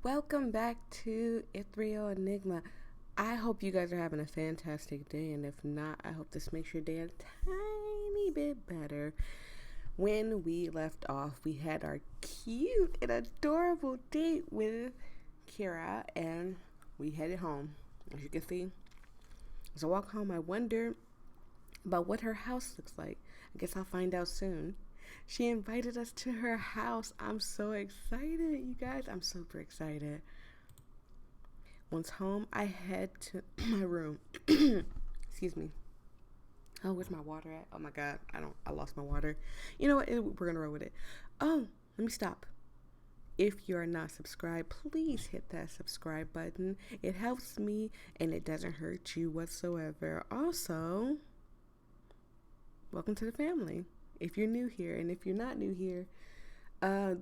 Welcome back to Ethereal Enigma. I hope you guys are having a fantastic day, and if not, I hope this makes your day a tiny bit better. When we left off, we had our cute and adorable date with Kira, and we headed home. As you can see, as I walk home, I wonder about what her house looks like. I guess I'll find out soon. She invited us to her house. I'm so excited, you guys. I'm super excited. Once home, I head to my room. Excuse me. Oh, where's my water at? Oh my God, I lost my water. You know what? We're gonna roll with it. Oh, let me stop. If you're not subscribed, please hit that subscribe button. It helps me and it doesn't hurt you whatsoever. Also, welcome to the family. If you're new here, and if you're not new here, hi.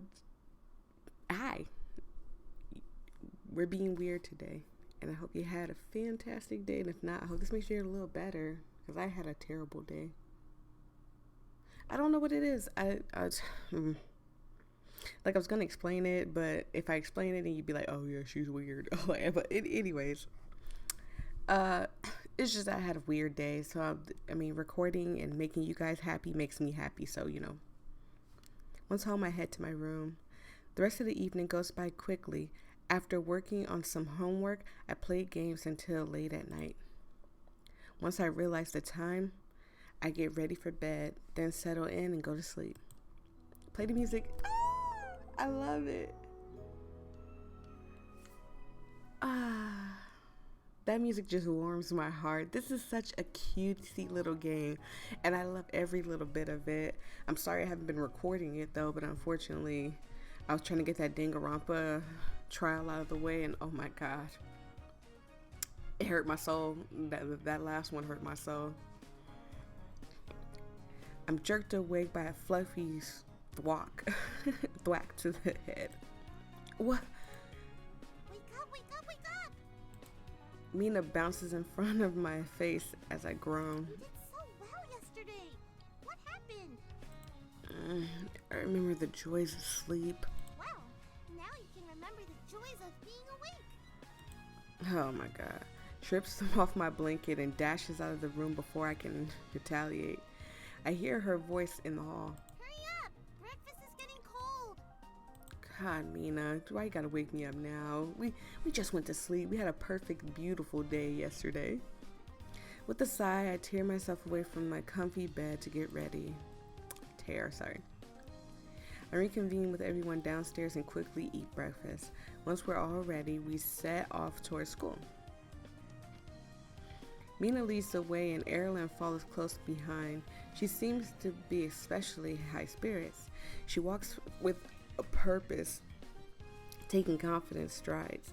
We're being weird today, and I hope you had a fantastic day. And if not, I hope this makes your day a little better, because I had a terrible day. I don't know what it is. I was gonna explain it, but if I explain it, then you'd be like, "Oh yeah, she's weird." But anyways, it's just I had a weird day. So recording and making you guys happy makes me happy. So once home, I head to my room. The rest of the evening goes by quickly. After working on some homework, I played games until late at night. Once I realize the time, I get ready for bed, then settle in and go to sleep. Play the music. I love it. That music just warms my heart. This is such a cutesy little game, and I love every little bit of it. I'm sorry I haven't been recording it though, but unfortunately, I was trying to get that Danganronpa trial out of the way, and oh my God, it hurt my soul. That last one hurt my soul. I'm jerked awake by a fluffy thwack to the head. What? Wake up, wake up, wake up! Mina bounces in front of my face as I groan. You did so well yesterday. What happened? I remember the joys of sleep. Wow, now you can remember the joys of being awake. Oh my God. Trips off my blanket and dashes out of the room before I can retaliate. I hear her voice in the hall. Hurry up! Breakfast is getting cold. God, Mina, why you gotta wake me up now? We just went to sleep. We had a perfect, beautiful day yesterday. With a sigh, I tear myself away from my comfy bed to get ready. I reconvene with everyone downstairs and quickly eat breakfast. Once we're all ready, we set off towards school. Mina leads the way and Erilyn follows close behind. She seems to be especially high spirits. She walks with a purpose, taking confident strides.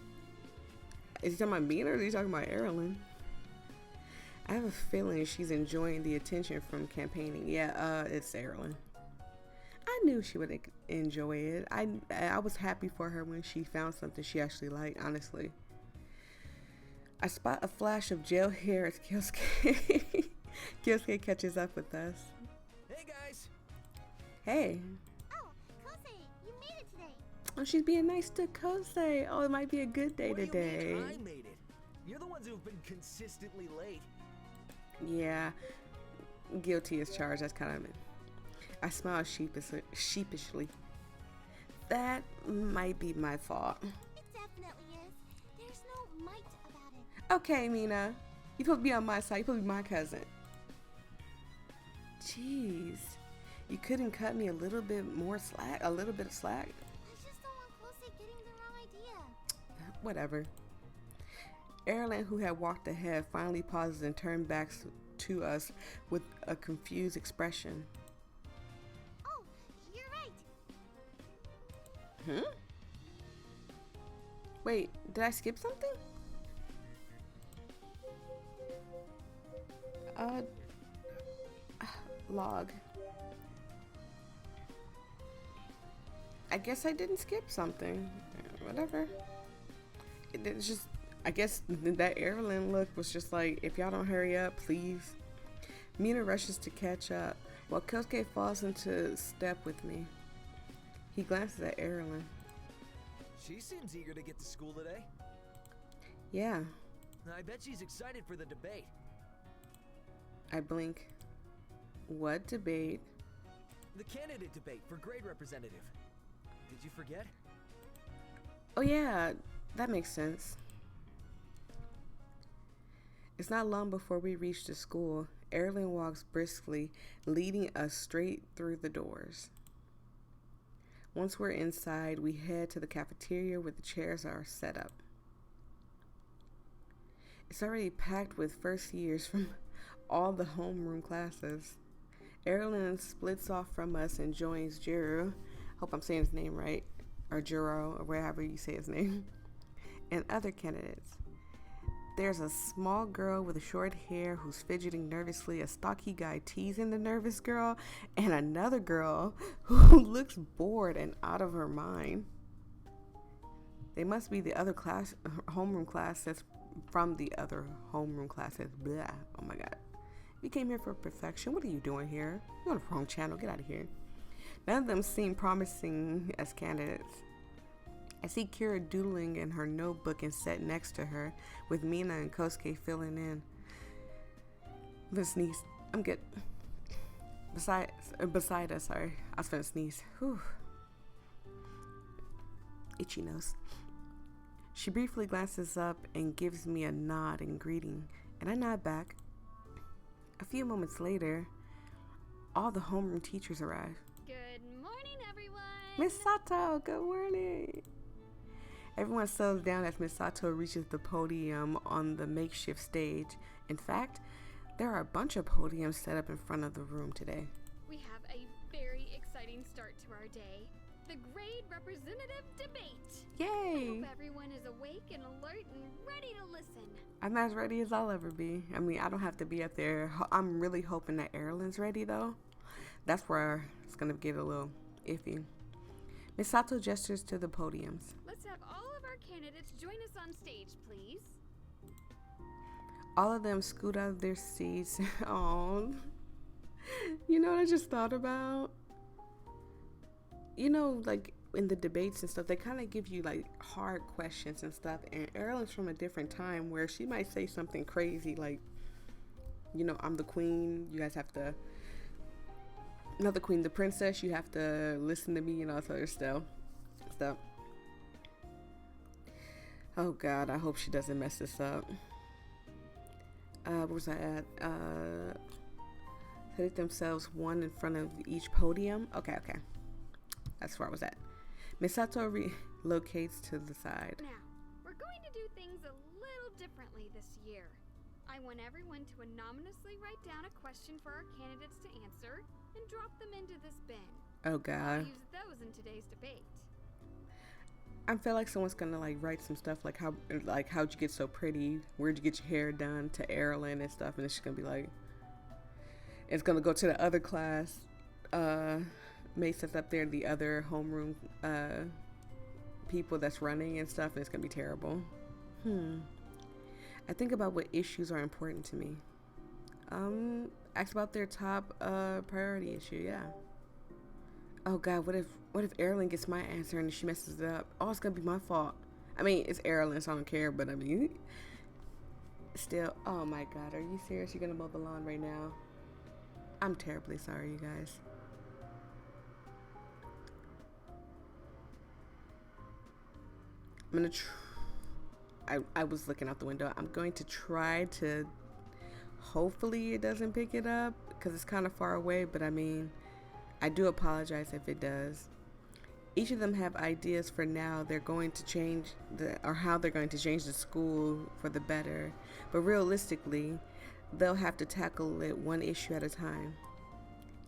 Is he talking about Mina or is he talking about Erilyn? I have a feeling she's enjoying the attention from campaigning. Yeah, it's Erilyn. I knew she would enjoy it. I was happy for her when she found something she actually liked, honestly. I spot a flash of gel hair as Kyosuke catches up with us. Hey guys! Hey. Oh, Kose, you made it today. Oh, she's being nice to Kose. Oh, it might be a good day today. What do you mean I made it? You're the ones who've been consistently late. Yeah, guilty as charged. That's kind of it. I smile sheepishly. That might be my fault. It definitely is. There's no might about it. Okay, Mina. You're supposed to be on my side. You're supposed to be my cousin. Jeez. You couldn't cut me a little bit more slack? A little bit of slack? I just don't want Kose getting the wrong idea. Whatever. Erilyn, who had walked ahead, finally pauses and turns back to us with a confused expression. Oh, you're right. Wait, did I skip something? Log. I guess I didn't skip something. Whatever. It's just, I guess that Erin look was just like, if y'all don't hurry up, please. Mina rushes to catch up, while Kosuke falls into step with me. He glances at Erin. She seems eager to get to school today. Yeah. I bet she's excited for the debate. I blink. What debate? The candidate debate for grade representative. Did you forget? Oh yeah, that makes sense. It's not long before we reach the school. Erin walks briskly, leading us straight through the doors. Once we're inside, we head to the cafeteria where the chairs are set up. It's already packed with first years from all the homeroom classes. Erin splits off from us and joins Jiro. Hope I'm saying his name right. Or Jiro, or wherever you say his name. And other candidates. There's a small girl with short hair who's fidgeting nervously, a stocky guy teasing the nervous girl, and another girl who looks bored and out of her mind. They must be the other homeroom class that's from the other homeroom classes. Blah. Oh my god. You came here for perfection. What are you doing here? You're on the wrong channel. Get out of here. None of them seem promising as candidates. I see Kira doodling in her notebook and sat next to her, with Mina and Kosuke filling in. The sneeze. I'm good. Beside us, sorry. I was gonna sneeze. Whew. Itchy nose. She briefly glances up and gives me a nod in greeting, and I nod back. A few moments later, all the homeroom teachers arrive. Good morning, everyone. Miss Sato, good morning. Everyone settles down as Miss Sato reaches the podium on the makeshift stage. In fact, there are a bunch of podiums set up in front of the room today. We have a very exciting start to our day. The grade representative debate. Yay! I hope everyone is awake and alert and ready to listen. I'm as ready as I'll ever be. I mean, I don't have to be up there. I'm really hoping that Erin's ready, though. That's where it's going to get a little iffy. Miss Sato gestures to the podiums. Let's have all of our candidates join us on stage, please. All of them scoot out of their seats. Oh, you know what I just thought about? You know, like in the debates and stuff, they kind of give you like hard questions and stuff. And Erin's from a different time where she might say something crazy like, you know, I'm the queen. You guys have to, not the queen, the princess. You have to listen to me and all this other stuff. Oh God, I hope she doesn't mess this up. Where was I at? Set themselves one in front of each podium. Okay. That's where I was at. Misato relocates to the side. Now, we're going to do things a little differently this year. I want everyone to anonymously write down a question for our candidates to answer and drop them into this bin. Oh God. I'll use those in today's debate. I feel like someone's gonna like write some stuff like how'd you get so pretty? Where'd you get your hair done? To Erin and stuff, and it's just gonna be like, it's gonna go to the other class. Mace is up there, the other homeroom people that's running and stuff, and it's gonna be terrible. I think about what issues are important to me. Ask about their top priority issue. Yeah. Oh God, what if Erin gets my answer and she messes it up? Oh, it's gonna be my fault. I mean, it's Erin, so I don't care. But I mean, still. Oh my God, are you serious? You're gonna mow the lawn right now? I'm terribly sorry, you guys. I'm gonna I was looking out the window. I'm going to try to, hopefully it doesn't pick it up because it's kind of far away, but I mean, I do apologize if it does. Each of them have ideas for now they're going to change how they're going to change the school for the better, but realistically, they'll have to tackle it one issue at a time.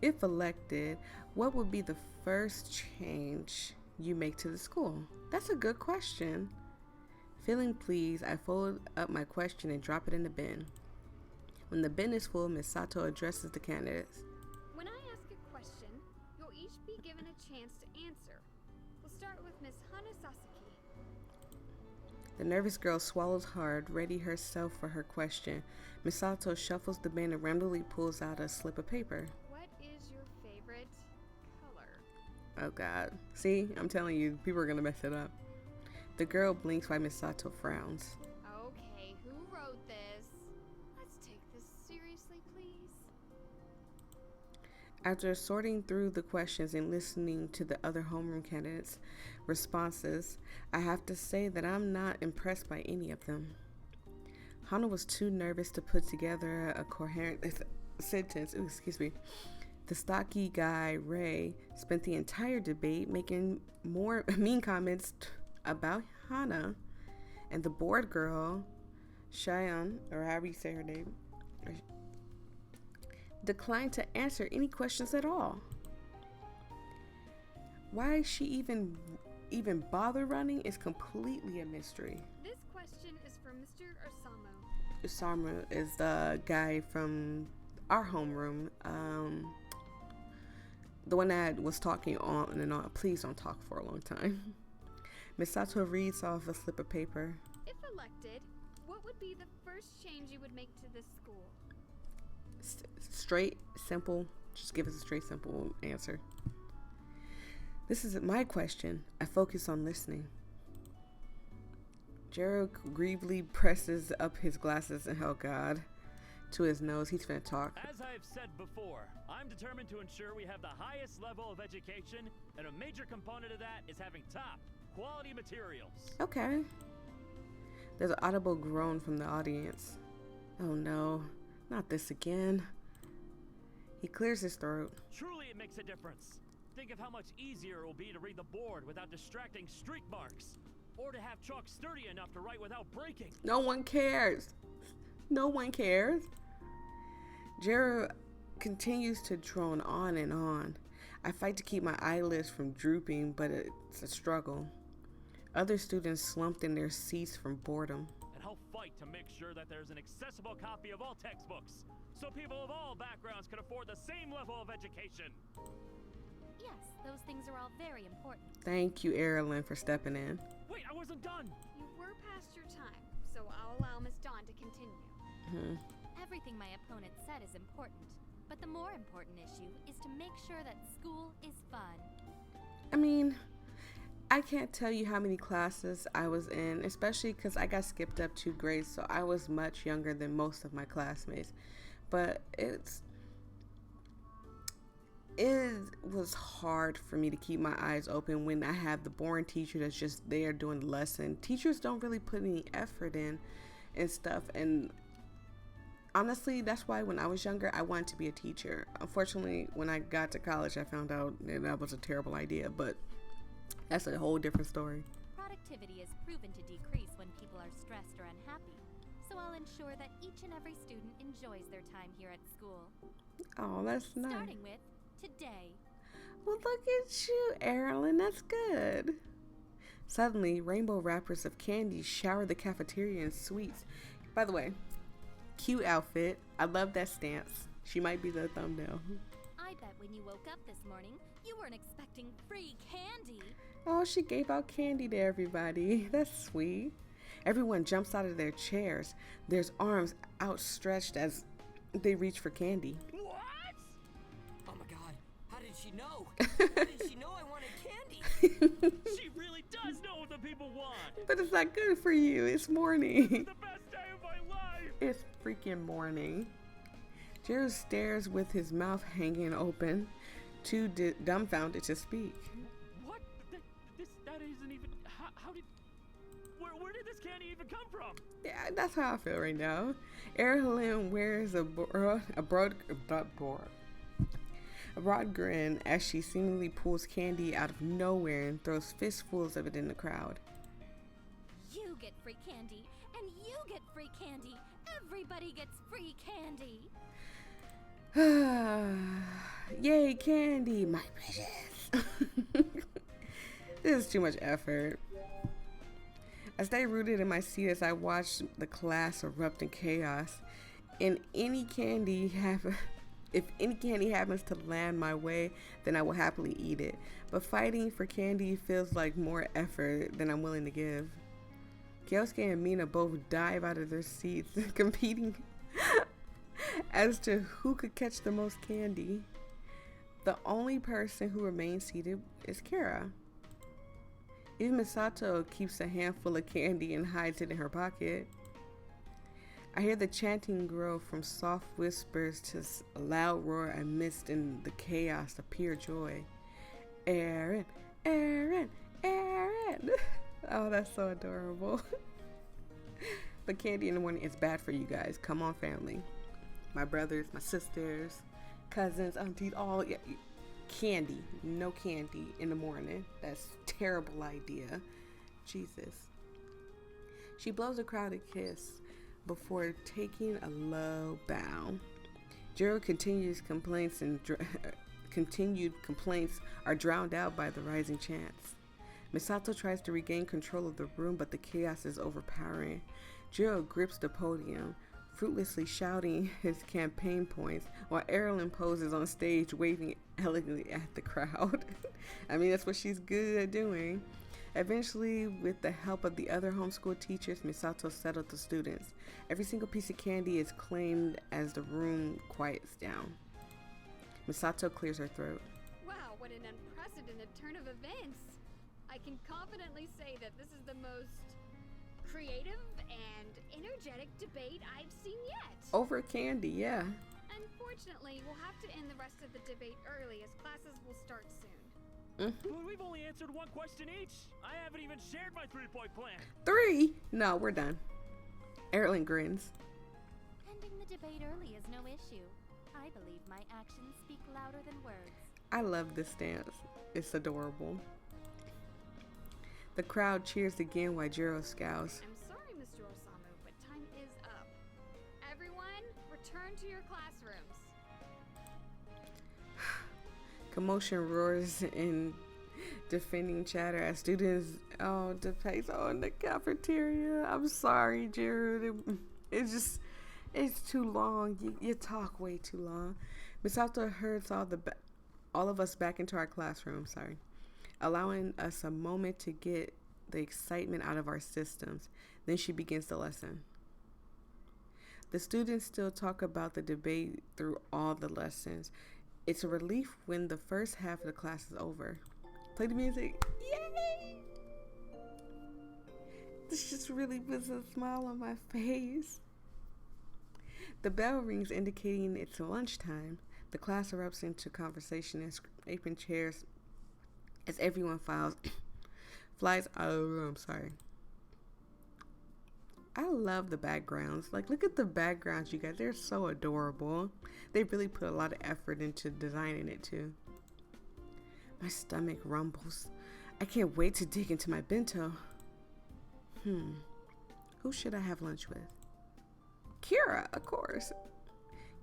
If elected, what would be the first change you make to the school? That's a good question. Feeling pleased, I fold up my question and drop it in the bin. When the bin is full, Miss Sato addresses the candidates. When I ask a question, you'll each be given a chance to answer. We'll start with Miss Hana Sasaki. The nervous girl swallows hard, ready herself for her question. Misato shuffles the bin and randomly pulls out a slip of paper. What is your favorite color? Oh god. See, I'm telling you, people are gonna mess it up. The girl blinks while Misato frowns. Okay, who wrote this? Let's take this seriously, please. After sorting through the questions and listening to the other homeroom candidates' responses, I have to say that I'm not impressed by any of them. Hana was too nervous to put together a coherent sentence. Ooh, excuse me. The stocky guy, Ray, spent the entire debate making more mean comments about Hana, and the bored girl, Cheyenne, or however you say her name, declined to answer any questions at all. Why she even bother running is completely a mystery. This question is from Mr. Osamu. Osamu is the guy from our homeroom, the one that was talking on and on. Please don't talk for a long time. Misato reads off a slip of paper. If elected, what would be the first change you would make to this school? Straight, simple. Just give us a straight, simple answer. This isn't my question. I focus on listening. Jero gravely presses up his glasses and, oh god, to his nose. He's finna talk. As I've said before, I'm determined to ensure we have the highest level of education, and a major component of that is having top quality materials. Okay. There's an audible groan from the audience. Oh no, not this again. He clears his throat. Truly it makes a difference. Think of how much easier it will be to read the board without distracting streak marks, or to have chalk sturdy enough to write without breaking. No one cares. No one cares. Jero continues to drone on and on. I fight to keep my eyelids from drooping, but it's a struggle. Other students slumped in their seats from boredom. And I'll fight to make sure that there's an accessible copy of all textbooks, so people of all backgrounds can afford the same level of education. Yes, those things are all very important. Thank you, Erilyn, for stepping in. Wait, I wasn't done. You were past your time, so I'll allow Miss Dawn to continue. Everything my opponent said is important, but the more important issue is to make sure that school is fun. I mean, I can't tell you how many classes I was in, especially because I got skipped up 2 grades, so I was much younger than most of my classmates. But it was hard for me to keep my eyes open when I have the boring teacher that's just there doing the lesson. Teachers don't really put any effort in and stuff, and honestly, that's why when I was younger, I wanted to be a teacher. Unfortunately, when I got to college, I found out that was a terrible idea, but that's a whole different story. Productivity is proven to decrease when people are stressed or unhappy, so I'll ensure that each and every student enjoys their time here at school. Oh, that's nice. Starting with today. Well, look at you, Erilyn. That's good. Suddenly, rainbow wrappers of candy shower the cafeteria in sweets. By the way, cute outfit. I love that stance. She might be the thumbnail. I bet when you woke up this morning, you weren't expecting free candy. Oh, she gave out candy to everybody. That's sweet. Everyone jumps out of their chairs. There's arms outstretched as they reach for candy. What? Oh my god, how did she know? How did she know I wanted candy? She really does know what the people want. But it's not good for you. It's morning. It's the best day of my life. It's freaking morning. Jared stares with his mouth hanging open, too dumbfounded to speak. What? That isn't even. How did? Where did this candy even come from? Yeah, that's how I feel right now. Erilyn wears a broad grin as she seemingly pulls candy out of nowhere and throws fistfuls of it in the crowd. You get free candy, and you get free candy. Everybody gets free candy. Yay, candy, my precious. This is too much effort. I stay rooted in my seat as I watch the class erupt in chaos. If any candy happens to land my way, then I will happily eat it. But fighting for candy feels like more effort than I'm willing to give. Kyosuke and Mina both dive out of their seats, competing as to who could catch the most candy. The only person who remains seated is Kira. Even Misato keeps a handful of candy and hides it in her pocket. I hear the chanting grow from soft whispers to a loud roar amidst in the chaos of pure joy. Aaron, Aaron, Aaron. Oh, that's so adorable. But candy in the morning is bad for you guys. Come on, family. My brothers, my sisters, cousins, aunties, all. Yeah, candy. No candy in the morning. That's a terrible idea. Jesus. She blows the crowd a kiss before taking a low bow. Jiro continued complaints are drowned out by the rising chants. Misato tries to regain control of the room, but the chaos is overpowering. Jiro grips the podium, fruitlessly shouting his campaign points, while Erilyn poses on stage waving elegantly at the crowd. I mean, that's what she's good at doing. Eventually, with the help of the other homeschool teachers, Misato settled the students. Every single piece of candy is claimed as the room quiets down. Misato clears her throat. Wow, what an unprecedented turn of events! I can confidently say that this is the most creative and energetic debate I've seen yet. Over candy, yeah. Unfortunately, we'll have to end the rest of the debate early as classes will start soon. But we've only answered one question each. I haven't even shared my 3-point plan. 3? No, we're done. Erilyn grins. Ending the debate early is no issue. I believe my actions speak louder than words. I love this dance. It's adorable. The crowd cheers again while Jiro scowls. I'm sorry, Mr. Osamu, but time is up. Everyone, return to your classrooms. Commotion roars in defending chatter as students debates in the cafeteria. I'm sorry, Jared. It's too long. You talk way too long. Misato herds all of us back into our classroom. Sorry, allowing us a moment to get the excitement out of our systems. Then she begins the lesson. The students still talk about the debate through all the lessons. It's a relief when the first half of the class is over. Play the music. Yay! This just really puts a smile on my face. The bell rings indicating it's lunchtime. The class erupts into conversation and scraping chairs as everyone flies out of the room. Sorry. I love the backgrounds. Like, look at the backgrounds, you guys. They're so adorable. They really put a lot of effort into designing it, too. My stomach rumbles. I can't wait to dig into my bento. Who should I have lunch with? Kira, of course.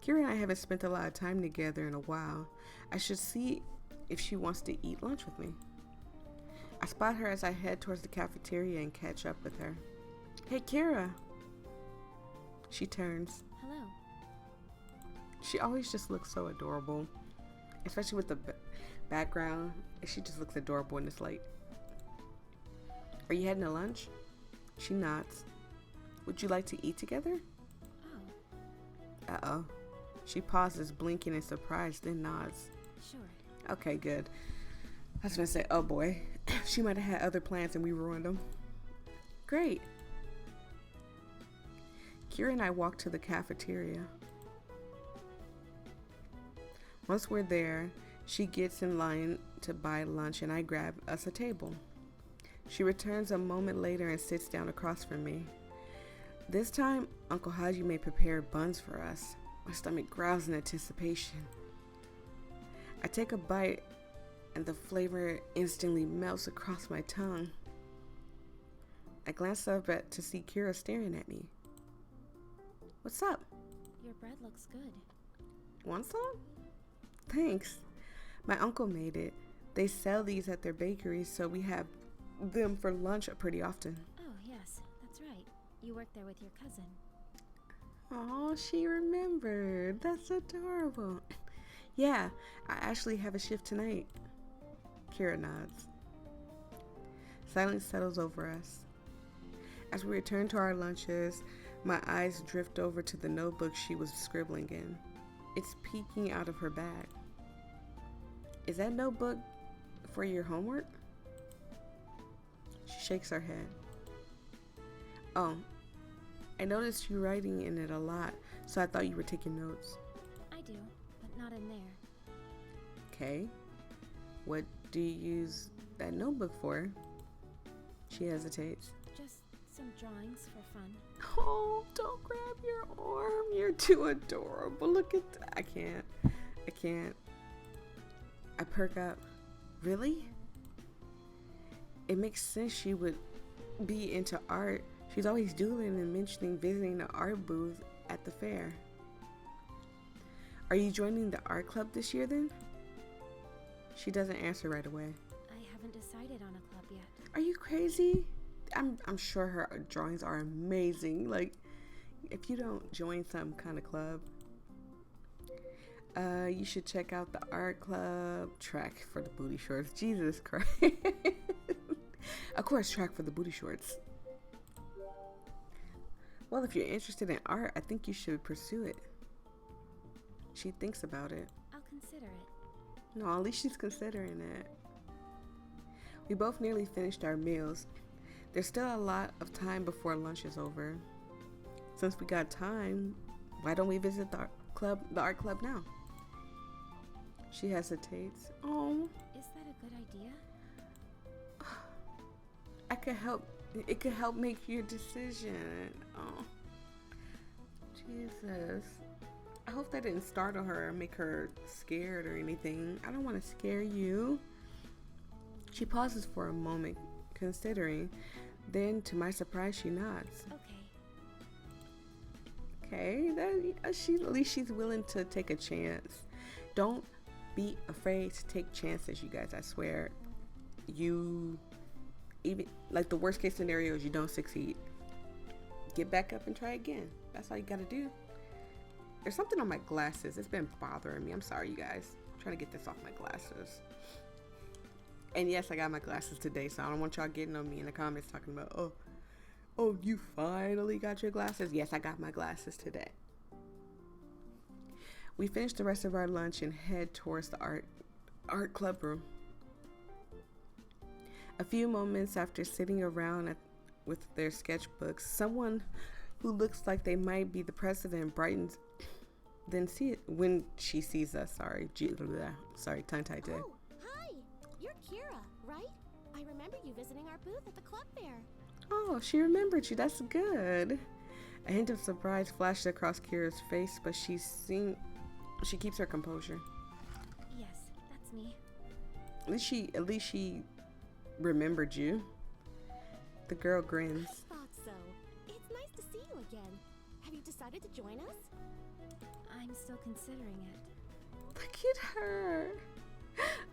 Kira and I haven't spent a lot of time together in a while. I should see if she wants to eat lunch with me. I spot her as I head towards the cafeteria and catch up with her. Hey, Kira. She turns. Hello. She always just looks so adorable, especially with the background. She just looks adorable in this light. Are you heading to lunch? She nods. Would you like to eat together? Oh. Uh-oh. She pauses, blinking in surprise, then nods. Sure. Okay, good. I was gonna say, oh boy. She might have had other plans and we ruined them. Great. Kira and I walk to the cafeteria. Once we're there, she gets in line to buy lunch and I grab us a table. She returns a moment later and sits down across from me. This time, Uncle Hajime prepared buns for us. My stomach growls in anticipation. I take a bite and the flavor instantly melts across my tongue. I glance up to see Kira staring at me. What's up? Your bread looks good. Want some? Thanks. My uncle made it. They sell these at their bakery, so we have them for lunch pretty often. Oh, yes, that's right. You work there with your cousin. Oh, she remembered. That's adorable. Yeah, I actually have a shift tonight. Kira nods. Silence settles over us. As we return to our lunches, my eyes drift over to the notebook she was scribbling in. It's peeking out of her bag. Is that notebook for your homework? She shakes her head. Oh, I noticed you writing in it a lot, so I thought you were taking notes. I do, but not in there. Okay. What do you use that notebook for? She hesitates. Just some drawings for fun. Oh, don't grab your arm. You're too adorable. Look at that. I can't. I perk up. Really? It makes sense she would be into art. She's always doodling and mentioning visiting the art booth at the fair. Are you joining the art club this year then? She doesn't answer right away. I haven't decided on a club yet. Are you crazy? I'm sure her drawings are amazing. Like, if you don't join some kind of club, you should check out the art club. Track for the booty shorts. Jesus Christ. Of course, track for the booty shorts. Well, if you're interested in art, I think you should pursue it. She thinks about it. I'll consider it. No, at least she's considering it. We both nearly finished our meals. There's still a lot of time before lunch is over. Since we got time, why don't we visit the art club now? She hesitates. Oh, Is that a good idea? I could help. It could help make your decision. Oh, Jesus. I hope that didn't startle her or make her scared or anything. I don't want to scare you. She pauses for a moment, considering. Then, to my surprise, she nods. Okay. Okay, at least she's willing to take a chance. Don't be afraid to take chances, you guys. I swear. Even like the worst case scenario is you don't succeed. Get back up and try again. That's all you gotta do. There's something on my glasses. It's been bothering me. I'm sorry, you guys. I'm trying to get this off my glasses. And yes, I got my glasses today, so I don't want y'all getting on me in the comments talking about, oh, you finally got your glasses. Yes, I got my glasses today. We finish the rest of our lunch and head towards the art club room. A few moments after sitting around with their sketchbooks, someone who looks like they might be the president brightens. Then when she sees us. Sorry, tongue-tied today. Oh, hi! You're Kira, right? I remember you visiting our booth at the club fair. Oh, she remembered you. That's good. A hint of surprise flashed across Kira's face, but she keeps her composure. Yes, that's me. At least she remembered you. The girl grins. I thought so. It's nice to see you again. Have you decided to join us? I'm still considering it. Look at her.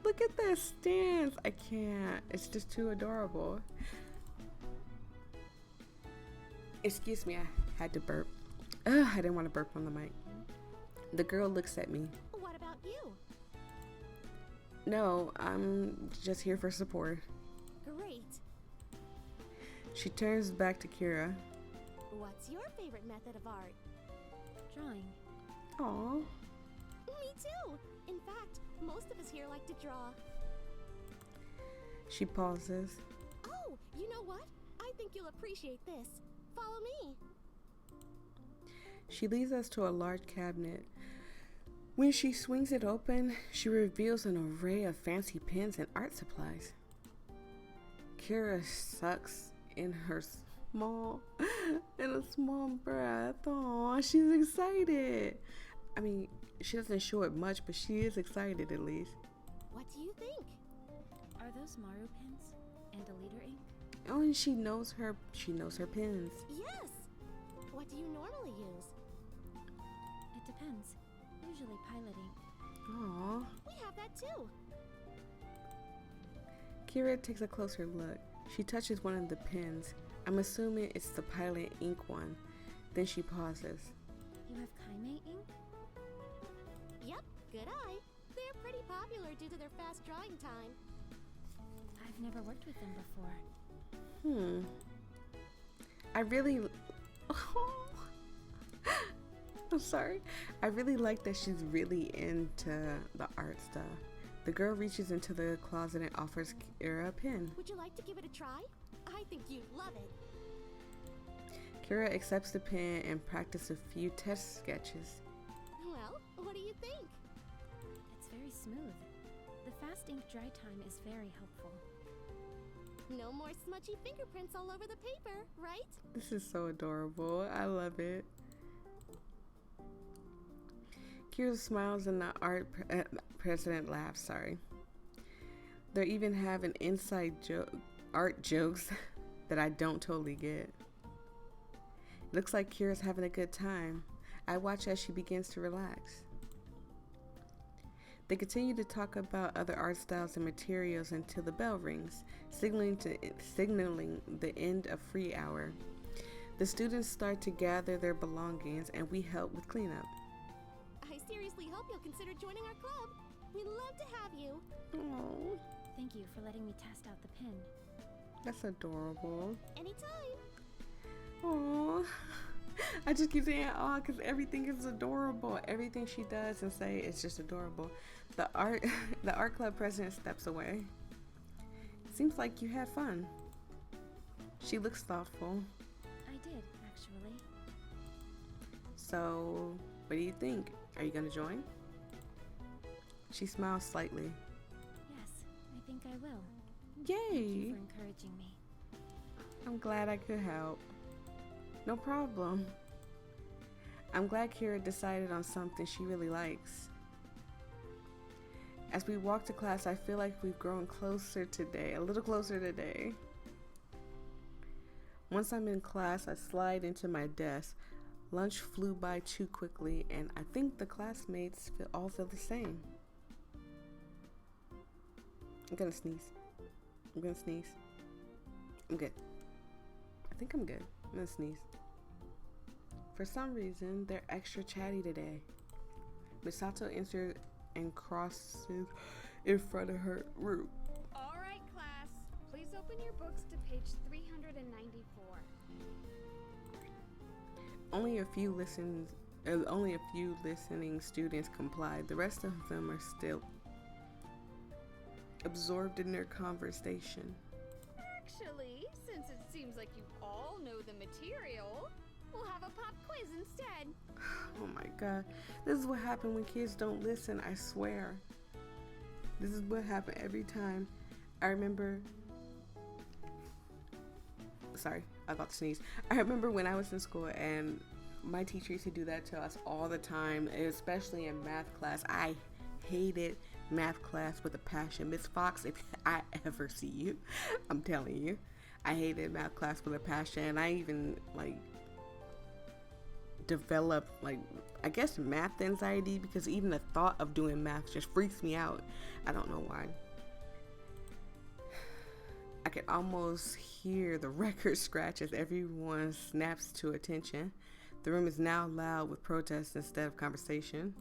Look at that stance. I can't. It's just too adorable. Excuse me, I had to burp. I didn't want to burp on the mic. The girl looks at me. What about you? No, I'm just here for support. Great. She turns back to Kira. What's your favorite method of art? Drawing. Aw. Me too. In fact, most of us here like to draw. She pauses. Oh, you know what? I think you'll appreciate this. Follow me. She leads us to a large cabinet. When she swings it open, she reveals an array of fancy pens and art supplies. Kira sucks in a small breath. Aw, she's excited. I mean, she doesn't show it much, but she is excited at least. What do you think? Are those Maru pens? And a liter ink? Oh, and she knows her pens. Yes. What do you normally use? It depends. Usually pilot ink. Aw. We have that too. Kira takes a closer look. She touches one of the pens. I'm assuming it's the Pilot ink one. Then she pauses. You have Kaime ink? Yep, good eye. They're pretty popular due to their fast drawing time. I've never worked with them before. I really, I'm sorry. I really like that she's really into the art stuff. The girl reaches into the closet and offers Kira a pen. Would you like to give it a try? I think you'd love it. Kira accepts the pen and practices a few test sketches. Well, what do you think? It's very smooth. The fast ink dry time is very helpful. No more smudgy fingerprints all over the paper, right? This is so adorable. I love it. Kira smiles and the president laughs, sorry. They even have an inside art jokes that I don't totally get. It looks like Kira's having a good time. I watch as she begins to relax. They continue to talk about other art styles and materials until the bell rings, signaling the end of free hour. The students start to gather their belongings and we help with cleanup. I seriously hope you'll consider joining our club. We'd love to have you. Oh, Thank you for letting me test out the pen. that's adorable. Anytime. Oh, I just keep saying "aw" because everything is adorable. Everything she does and say is just adorable. The art club president steps away. Seems like you had fun. She looks thoughtful. I did, actually. So, what do you think? Are you gonna join? She smiles slightly. Yes, I think I will. Yay! Thank you for encouraging me. I'm glad I could help. No problem. I'm glad Kira decided on something she really likes. As we walk to class, I feel like we've grown closer today, a little closer today. Once I'm in class, I slide into my desk. Lunch flew by too quickly, and I think the classmates all feel the same. I'm gonna sneeze. I'm gonna sneeze. I'm good. I think I'm good. I'm gonna sneeze. For some reason, they're extra chatty today. Misato enters and crosses in front of her room. All right, class. Please open your books to page 394. Only a few listening students complied. The rest of them are still absorbed in their conversation. Actually, since it seems like you all know the material, we'll have a pop quiz instead. Oh my god. This is what happens when kids don't listen, I swear. This is what happened every time. I remember... Sorry, I got to sneeze. I remember when I was in school and my teacher used to do that to us all the time, especially in math class. I hated math class with a passion. Miss Fox, if I ever see you, I'm telling you, I hated math class with a passion. And I even developed I guess math anxiety because even the thought of doing math just freaks me out. I don't know why. I could almost hear the record scratch as everyone snaps to attention. The room is now loud with protest instead of conversation.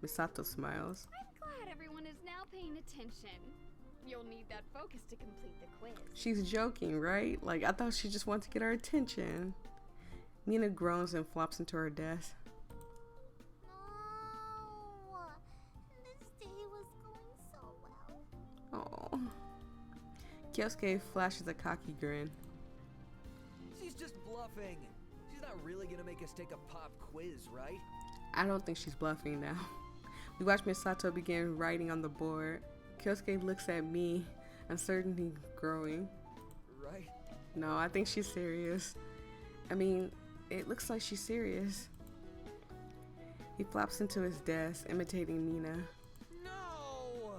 Misato smiles. I'm glad everyone is now paying attention. You'll need that focus to complete the quiz. She's joking, right? I thought she just wanted to get our attention. Mina groans and flops into her desk. Oh, this day was going so well. Oh. Kyosuke flashes a cocky grin. She's just bluffing. She's not really gonna make us take a pop quiz, right? I don't think she's bluffing now. We watch Misato begin writing on the board. Kyosuke looks at me, uncertainty growing. Right? No, I think she's serious. I mean, it looks like she's serious. He flops into his desk, imitating Mina. No!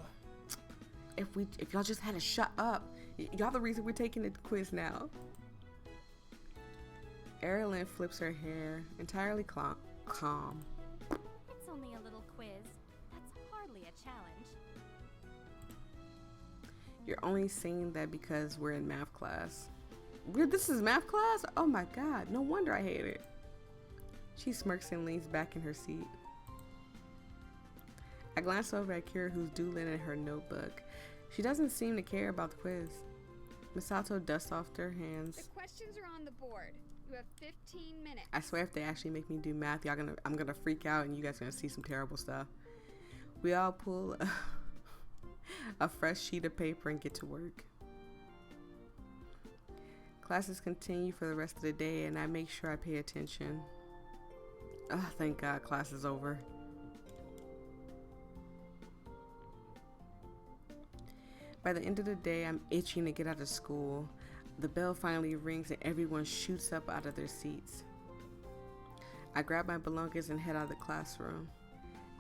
If y'all just had to shut up. Y'all the reason we're taking the quiz now. Erilyn flips her hair, entirely calm. It's only a little quiz. That's hardly a challenge. You're only saying that because we're in math class. This is math class? Oh my god, no wonder I hate it. She smirks and leans back in her seat. I glance over at Kira, who's doodling in her notebook. She doesn't seem to care about the quiz. Misato dusts off her hands. The questions are on the board. You have 15 minutes. I swear if they actually make me do math, I'm gonna freak out and you guys are gonna see some terrible stuff. We all pull a fresh sheet of paper and get to work. Classes continue for the rest of the day and I make sure I pay attention. Oh, thank God class is over. By the end of the day, I'm itching to get out of school. The bell finally rings and everyone shoots up out of their seats. I grab my belongings and head out of the classroom.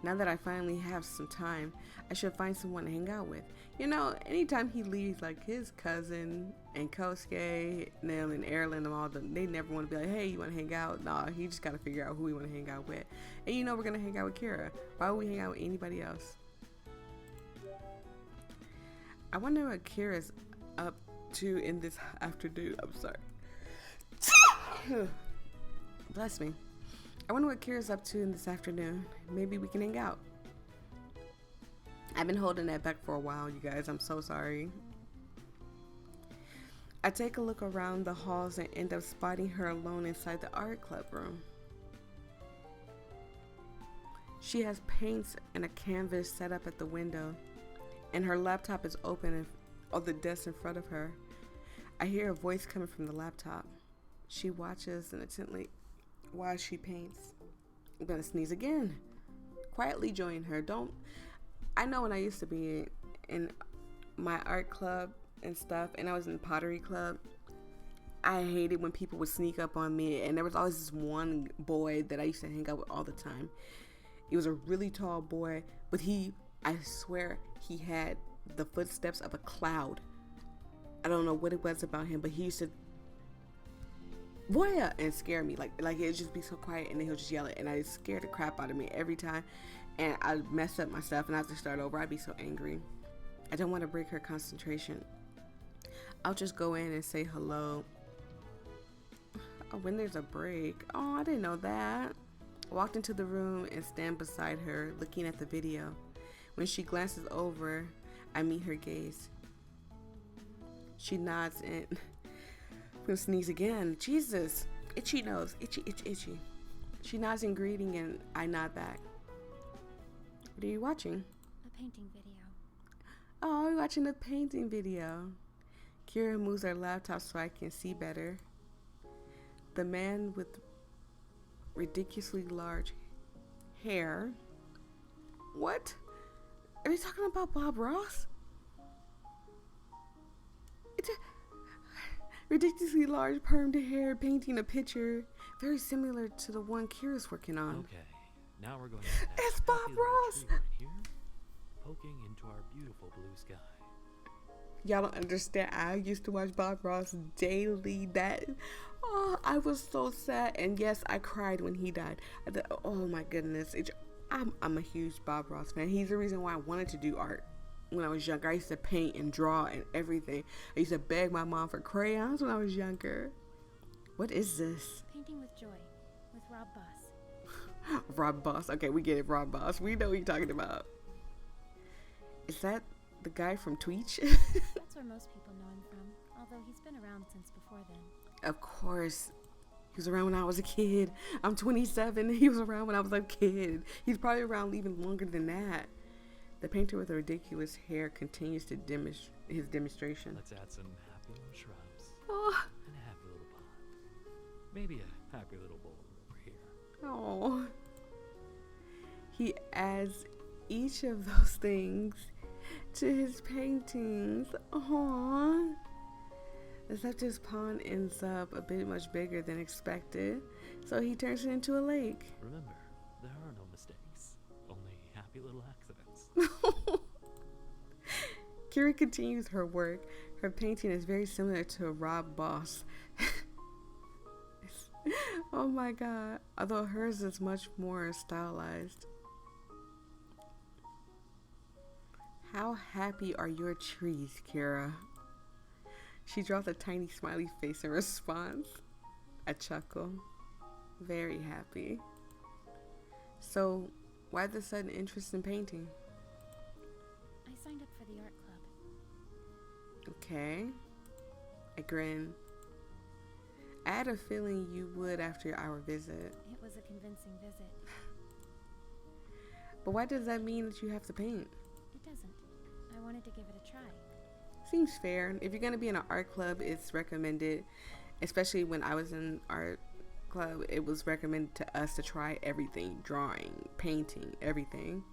Now that I finally have some time, I should find someone to hang out with. You know, anytime he leaves, like his cousin and Kosuke, Nail and Erlen and all them, they never want to be like, hey, you want to hang out? Nah, he just got to figure out who we want to hang out with. And you know we're going to hang out with Kira. Why would we hang out with anybody else? I wonder what Kira's up to in this afternoon. I'm sorry. Bless me. I wonder what Kira's up to in this afternoon. Maybe we can hang out. I've been holding that back for a while, you guys. I'm so sorry. I take a look around the halls and end up spotting her alone inside the art club room. She has paints and a canvas set up at the window, and her laptop is open on the desk in front of her. I hear a voice coming from the laptop. She watches intently while she paints. I'm gonna sneeze again. Quietly join her. I know when I used to be in my art club and stuff, and I was in pottery club, I hated when people would sneak up on me, and there was always this one boy that I used to hang out with all the time. He was a really tall boy, but I swear he had the footsteps of a cloud. I don't know what it was about him, but he used to Voyia and scare me. Like it'd just be so quiet and then he'll just yell it, and it scared the crap out of me every time. And I'd mess up my stuff and I have to start over. I'd be so angry. I don't want to break her concentration. I'll just go in and say hello. Oh, when there's a break. Oh, I didn't know that. I walked into the room and stand beside her, looking at the video. When she glances over, I meet her gaze. She nods and I'm gonna sneeze again. Jesus. Itchy nose. Itchy, itchy, itchy. She nods in greeting and I nod back. What are you watching? A painting video. Oh, we're watching a painting video. Kira moves her laptop so I can see better. The man with ridiculously large hair. What? Are they talking about Bob Ross? It's a ridiculously large permed hair painting a picture very similar to the one Kira's working on. Okay, now we're going to It's Bob Ross! right here, poking into our beautiful blue sky. Y'all don't understand. I used to watch Bob Ross daily. I was so sad. And yes, I cried when he died. Oh my goodness. I'm a huge Bob Ross fan. He's the reason why I wanted to do art. When I was younger, I used to paint and draw and everything. I used to beg my mom for crayons when I was younger. What is this? Painting with Joy, with Rob Boss. Rob Boss. Okay, we get it, Rob Boss. We know what you're talking about. Is that the guy from Tweech? That's where most people know him from, although he's been around since before then. Of course. He was around when I was a kid. I'm 27. He was around when I was a kid. He's probably around even longer than that. The painter with the ridiculous hair continues to his demonstration. Let's add some happy little shrubs. Oh. And a happy little pond. Maybe a happy little bowl over here. Oh. He adds each of those things to his paintings. Aww. Except his pond ends up a bit much bigger than expected, so he turns it into a lake. Remember, there are no mistakes, only happy little accidents. Kira continues her work. Her painting is very similar to Rob Boss. Oh my god. Although hers is much more stylized. How happy are your trees, Kira? She draws a tiny smiley face in response. A chuckle. Very happy. So, why the sudden interest in painting? I signed up for the art club. Okay. I grin. I had a feeling you would after our visit. It was a convincing visit. But why does that mean that you have to paint? It doesn't. I wanted to give it a try. Seems fair. If you're going to be in an art club, it's recommended, especially when I was in art club, it was recommended to us to try everything. Drawing, painting, everything.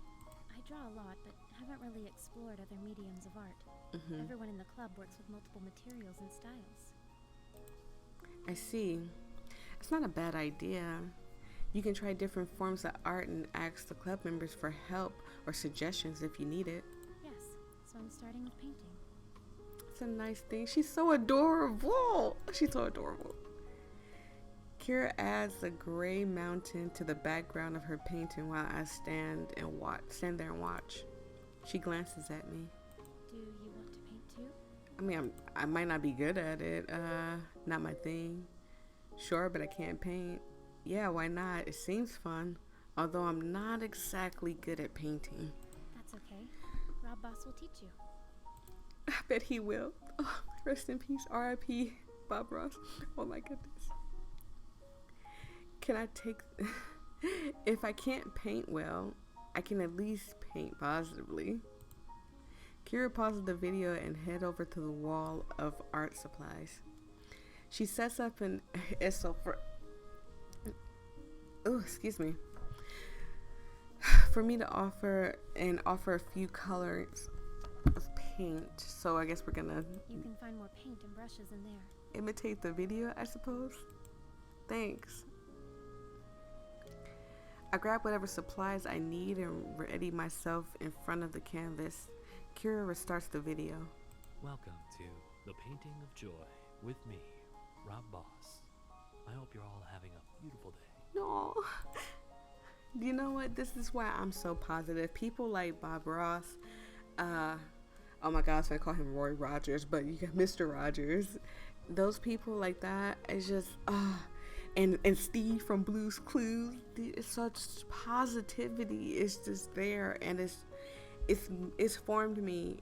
I draw a lot, but haven't really explored other mediums of art. Mm-hmm. Everyone in the club works with multiple materials and styles. I see. It's not a bad idea. You can try different forms of art and ask the club members for help or suggestions if you need it. Yes, so I'm starting with painting. It's a nice thing. She's so adorable. She's so adorable. Kira adds a gray mountain to the background of her painting while I stand there and watch. She glances at me. Do you want to paint too? I mean, I might not be good at it. Not my thing. Sure, but I can't paint. Yeah, why not? It seems fun. Although I'm not exactly good at painting. That's okay. Rob Boss will teach you. I bet he will. Oh, rest in peace. R.I.P. Bob Ross. Oh my goodness. Can I take... If I can't paint well, I can at least paint positively. Kira pauses the video and head over to the wall of art supplies. She sets up an easel for... Oh, excuse me. For me to offer a few colors of paint. So I guess we're gonna... You can find more paint and brushes in there. imitate the video, I suppose. Thanks. I grab whatever supplies I need and ready myself in front of the canvas. Kira restarts the video. Welcome to The Painting of Joy with me, Rob Boss. I hope you're all having a beautiful day. No. You know what? This is why I'm so positive. People like Bob Ross, oh my God, I was gonna call him Roy Rogers, but you got Mr. Rogers. Those people like that is just, and Steve from Blue's Clues. It's such positivity. It's just there, and it's formed me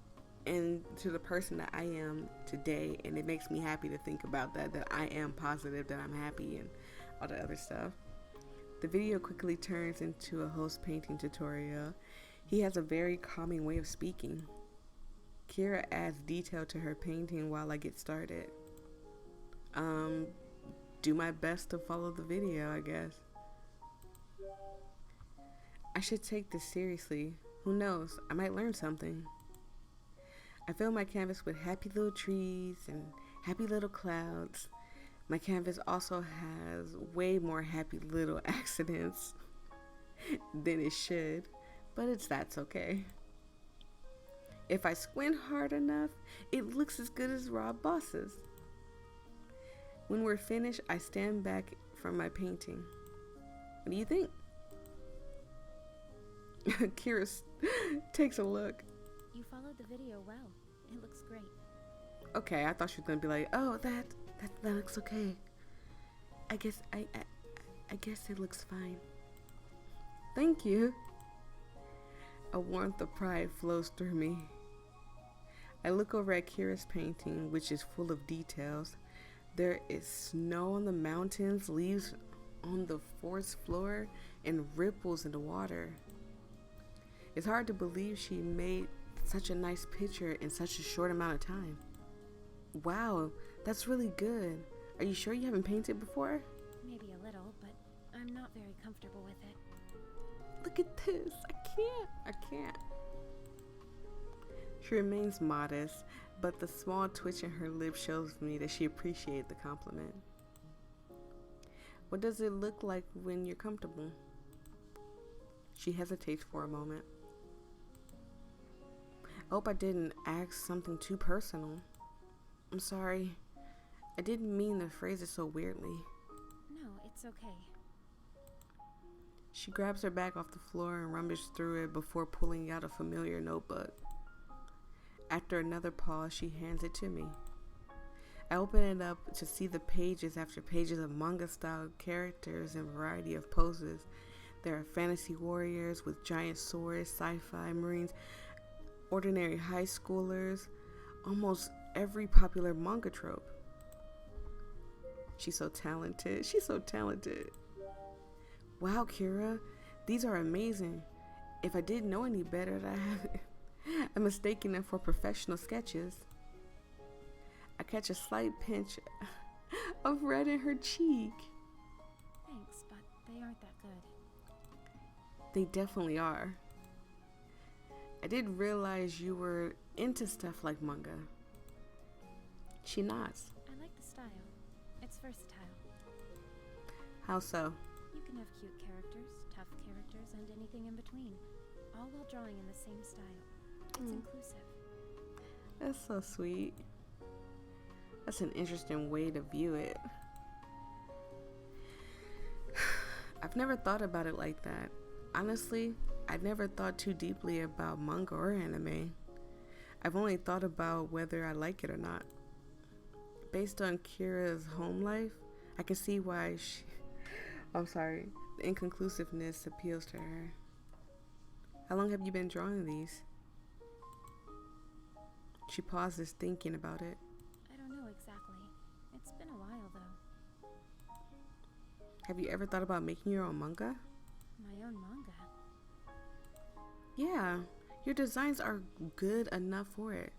into the person that I am today, and it makes me happy to think about that I am positive, that I'm happy, and all the other stuff. The video quickly turns into a host painting tutorial. He has a very calming way of speaking. Kira adds detail to her painting while I get started. Do my best to follow the video, I guess. I should take this seriously. Who knows? I might learn something. I fill my canvas with happy little trees and happy little clouds. My canvas also has way more happy little accidents than it should, but that's okay. If I squint hard enough, it looks as good as Rob Boss's. When we're finished, I stand back from my painting. What do you think? Kira takes a look. You followed the video well. It looks great. Okay, I thought she was gonna be like, oh, that looks okay. I guess it looks fine. Thank you. A warmth of pride flows through me. I look over at Kira's painting, which is full of details. There is snow on the mountains, leaves on the forest floor, and ripples in the water. It's hard to believe she made such a nice picture in such a short amount of time. Wow, that's really good. Are you sure you haven't painted before? Maybe a little, but I'm not very comfortable with it. Look at this. I can't. She remains modest, but the small twitch in her lip shows me that she appreciated the compliment. What does it look like when you're comfortable? She hesitates for a moment. I hope I didn't ask something too personal. I'm sorry. I didn't mean to phrase it so weirdly. No, it's okay. She grabs her bag off the floor and rummages through it before pulling out a familiar notebook. After another pause, she hands it to me. I open it up to see the pages after pages of manga-style characters in a variety of poses. There are fantasy warriors with giant swords, sci-fi marines, ordinary high schoolers, almost every popular manga trope. She's so talented. She's so talented. Wow, Kira, these are amazing. If I didn't know any better, I'm mistaking them for professional sketches. I catch a slight pinch of red in her cheek. Thanks, but they aren't that good. They definitely are. I didn't realize you were into stuff like manga. She nods. I like the style. It's versatile. How so? You can have cute characters, tough characters, and anything in between, all while drawing in the same style. It's inclusive. That's so sweet. That's an interesting way to view it. I've never thought about it like that. Honestly, I've never thought too deeply about manga or anime. I've only thought about whether I like it or not. Based on Kira's home life, I can see why the inconclusiveness appeals to her. How long have you been drawing these? She pauses, thinking about it. I don't know exactly. It's been a while, though. Have you ever thought about making your own manga? My own manga? Yeah, your designs are good enough for it.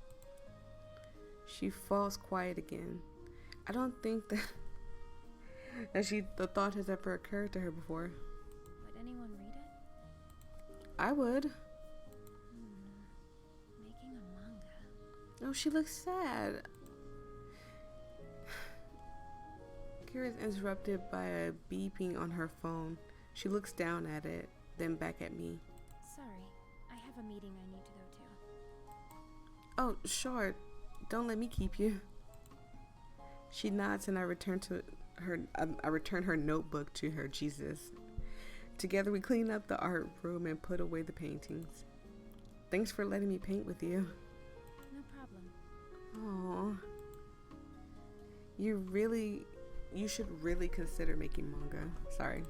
She falls quiet again. I don't think the thought has ever occurred to her before. Would anyone read it? I would. Making a manga. Oh, she looks sad. Kira's interrupted by a beeping on her phone. She looks down at it, then back at me. Sorry, I have a meeting I need to go to. Oh, sure. Don't let me keep you. She nods and I return her notebook to her. Jesus. Together we clean up the art room and put away the paintings. Thanks for letting me paint with you. No problem. Aww. You should really consider making manga. Sorry.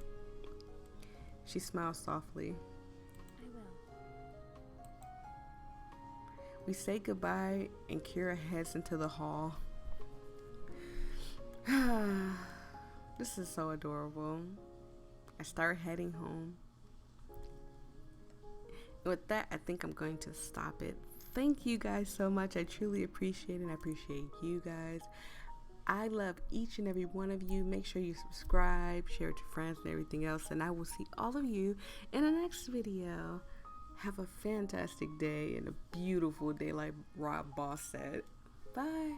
She smiles softly. I will. We say goodbye and Kira heads into the hall. This is so adorable. I start heading home. And with that, I think I'm going to stop it. Thank you guys so much. I truly appreciate it. I appreciate you guys. I love each and every one of you. Make sure you subscribe, share it to friends and everything else. And I will see all of you in the next video. Have a fantastic day and a beautiful day like Rob Boss said. Bye.